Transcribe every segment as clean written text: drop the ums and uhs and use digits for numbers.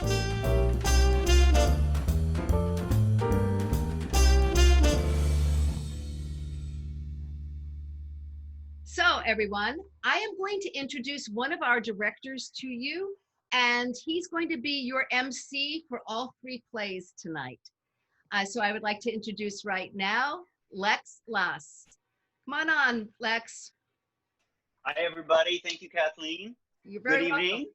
So everyone, I am going to introduce one of our directors to you, and he's going to be your MC for all three plays tonight. So I would like to introduce right now, Lex Lass. Come on, Lex. Hi, everybody. Thank you, Kathleen. You're very welcome. Good evening.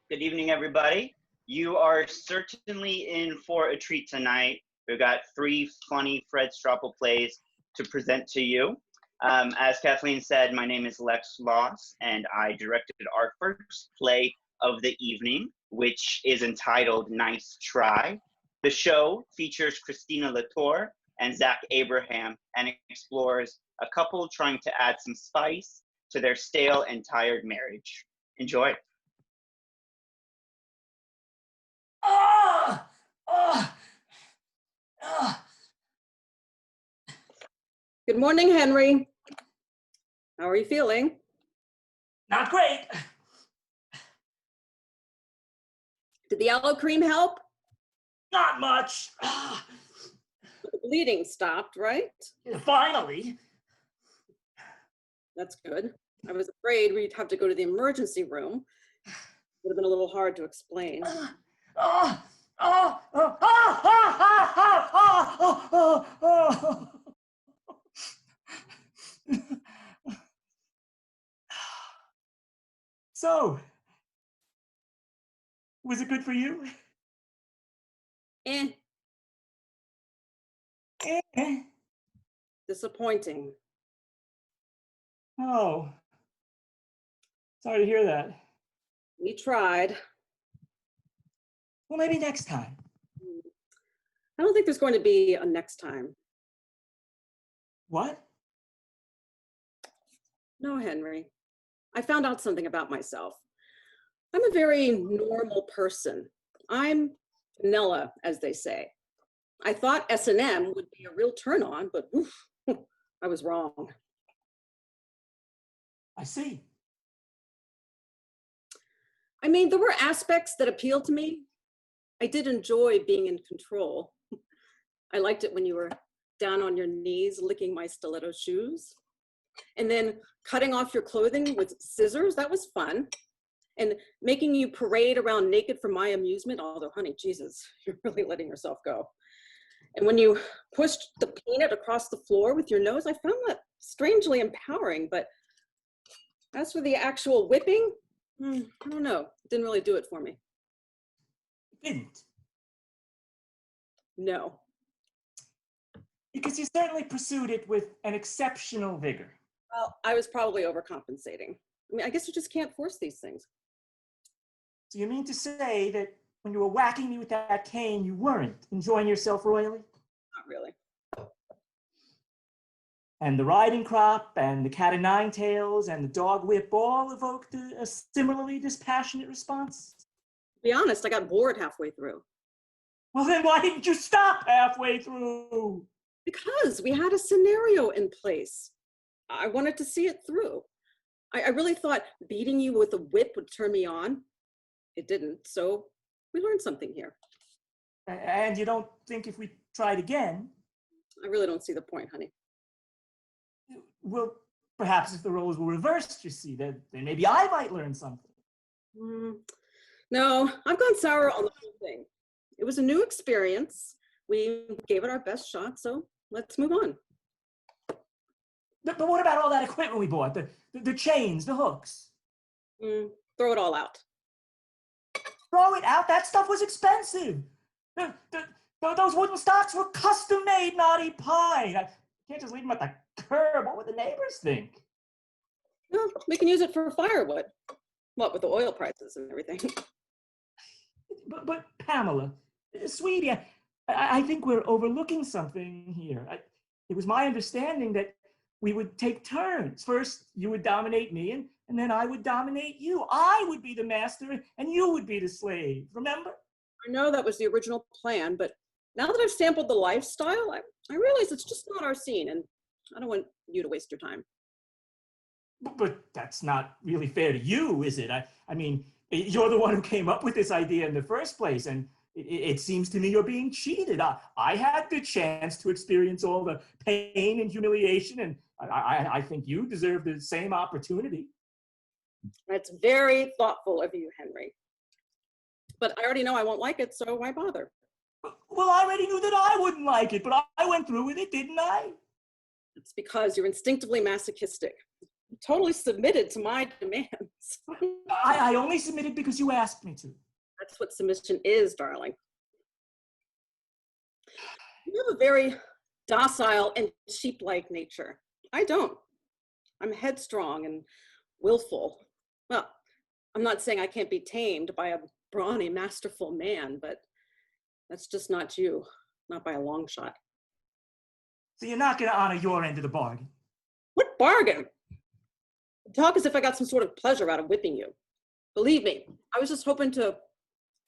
Good evening, everybody. You are certainly in for a treat tonight. We've got three funny Fred Stroppel plays to present to you. As Kathleen said, my name is Lex Lass, and I directed our first play of the evening, which is entitled Nice Try. The show features Christina Latour and Zach Abraham and explores a couple trying to add some spice to their stale and tired marriage. Enjoy. Good morning, Henry. How are you feeling? Not great. Did the yellow cream help? Not much. The bleeding stopped, right? Finally. That's good. I was afraid we'd have to go to the emergency room. Would have been a little hard to explain. So, was it good for you? Eh, Eh. disappointing. Oh, sorry to hear that. We tried. Well, maybe next time. I don't think there's going to be a next time. What? No, Henry. I found out something about myself. I'm a very normal person. I'm vanilla, as they say. I thought S&M would be a real turn on, but oof, I was wrong. I see. I mean, there were aspects that appealed to me. I did enjoy being in control. I liked it when you were down on your knees licking my stiletto shoes. And then cutting off your clothing with scissors, that was fun. And making you parade around naked for my amusement, although honey, Jesus, you're really letting yourself go. And when you pushed the peanut across the floor with your nose, I found that strangely empowering, but as for the actual whipping, I don't know, it didn't really do it for me. Didn't? No. Because you certainly pursued it with an exceptional vigor. Well, I was probably overcompensating. I mean, I guess you just can't force these things. So you mean to say that when you were whacking me with that cane, you weren't enjoying yourself royally? Not really. And the riding crop and the cat o' nine tails and the dog whip all evoked a similarly dispassionate response? To be honest, I got bored halfway through. Well, then why didn't you stop halfway through? Because we had a scenario in place. I wanted to see it through. I really thought beating you with a whip would turn me on. It didn't, so we learned something here. And you don't think if we tried again? I really don't see the point, honey. Well, perhaps if the roles were reversed, you see, then maybe I might learn something. No, I've gone sour on the whole thing. It was a new experience. We gave it our best shot, so let's move on. But what about all that equipment we bought? The chains, the hooks? Throw it all out. Throw it out? That stuff was expensive. Those wooden stocks were custom made, naughty pine. I can't just leave them at the curb. What would the neighbors think? Well, we can use it for firewood. What, with the oil prices and everything? But Pamela, sweetie, I think we're overlooking something here. It was my understanding that we would take turns. First, you would dominate me, and then I would dominate you. I would be the master, and you would be the slave. Remember? I know that was the original plan, but now that I've sampled the lifestyle, I realize it's just not our scene, and I don't want you to waste your time. But that's not really fair to you, is it? I mean, You're the one who came up with this idea in the first place, and it seems to me you're being cheated. I had the chance to experience all the pain and humiliation, and I think you deserve the same opportunity. That's very thoughtful of you, Henry. But I already know I won't like it, so why bother? Well, I already knew that I wouldn't like it, but I went through with it, didn't I? It's because you're instinctively masochistic. You totally submitted to my demands. I only submitted because you asked me to. That's what submission is, darling. You have a very docile and sheep-like nature. I don't. I'm headstrong and willful. Well, I'm not saying I can't be tamed by a brawny, masterful man, but that's just not you, not by a long shot. So you're not going to honor your end of the bargain. What bargain? You talk as if I got some sort of pleasure out of whipping you. Believe me, I was just hoping to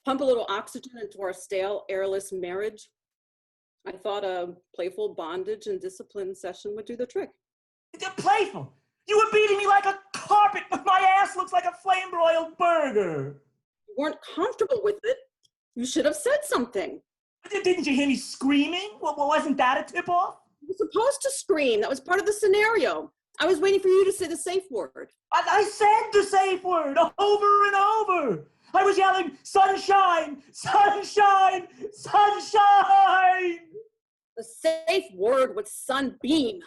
pump a little oxygen into our stale, airless marriage. I thought a playful bondage and discipline session would do the trick. Playful? You were beating me like a carpet, but my ass looks like a flame-broiled burger. You weren't comfortable with it. You should have said something. Didn't you hear me screaming? Well, wasn't that a tip-off? You were supposed to scream. That was part of the scenario. I was waiting for you to say the safe word. I said the safe word over and over. I was yelling, sunshine, sunshine, sunshine. The safe word was sunbeam.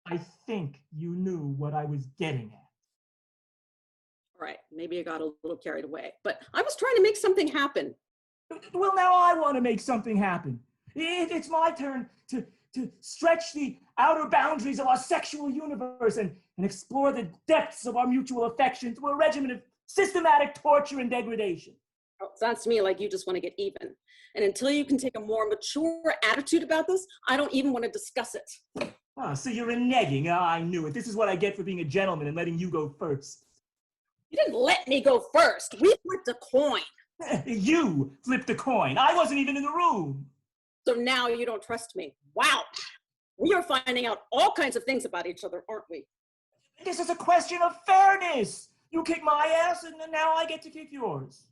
I think you knew what I was getting at. All right, maybe I got a little carried away, but I was trying to make something happen. Well, now I want to make something happen. It's my turn to stretch the outer boundaries of our sexual universe and explore the depths of our mutual affection through a regimen of systematic torture and degradation. Oh, sounds to me like you just want to get even. And until you can take a more mature attitude about this, I don't even want to discuss it. Ah, so you're reneging. Ah, I knew it. This is what I get for being a gentleman and letting you go first. You didn't let me go first. We flipped a coin. You flipped a coin. I wasn't even in the room. So now you don't trust me. Wow. We are finding out all kinds of things about each other, aren't we? This is a question of fairness. You kick my ass and now I get to kick yours.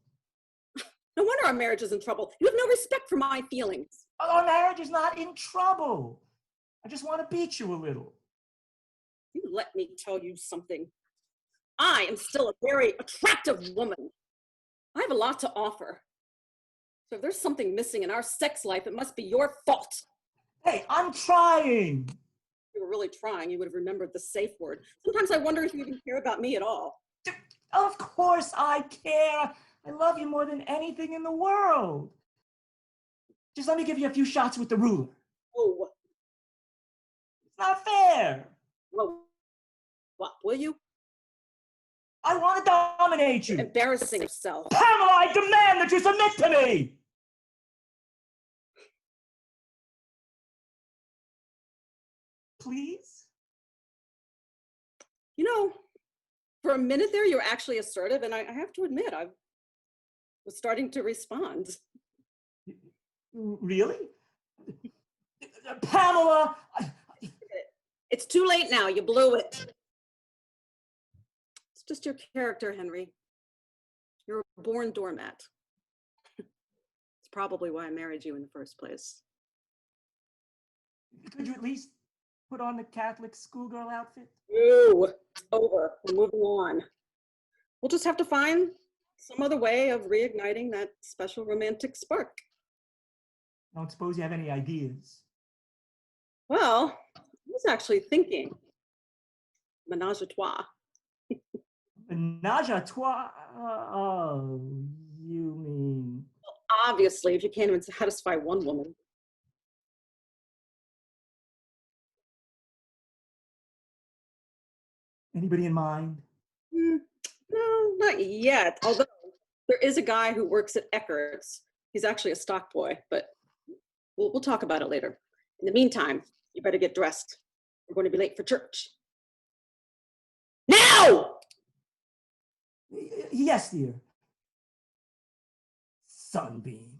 No wonder our marriage is in trouble. You have no respect for my feelings. Our marriage is not in trouble. I just want to beat you a little. You let me tell you something. I am still a very attractive woman. I have a lot to offer. So if there's something missing in our sex life, it must be your fault. Hey, I'm trying. If you were really trying, you would have remembered the safe word. Sometimes I wonder if you even care about me at all. Of course I care. I love you more than anything in the world. Just let me give you a few shots with the ruler. Oh. It's not fair. Well, what, will you? I want to dominate you. You're embarrassing yourself. Pamela, I demand that you submit to me. Please? You know, for a minute there, you were actually assertive, and I have to admit, I was starting to respond. Really? Pamela! It's too late now. You blew it. It's just your character, Henry. You're a born doormat. It's probably why I married you in the first place. Could you at least put on the Catholic schoolgirl outfit? Ooh, over. We're moving on. We'll just have to find some other way of reigniting that special romantic spark. I don't suppose you have any ideas. Well, I was actually thinking menage a trois. Menage a trois? Oh, you mean... Obviously, if you can't even satisfy one woman. Anybody in mind? No, not yet. Although there is a guy who works at Eckert's. He's actually a stock boy, but we'll talk about it later. In the meantime, you better get dressed. We're going to be late for church. Now! Yes, dear. Sunbeam.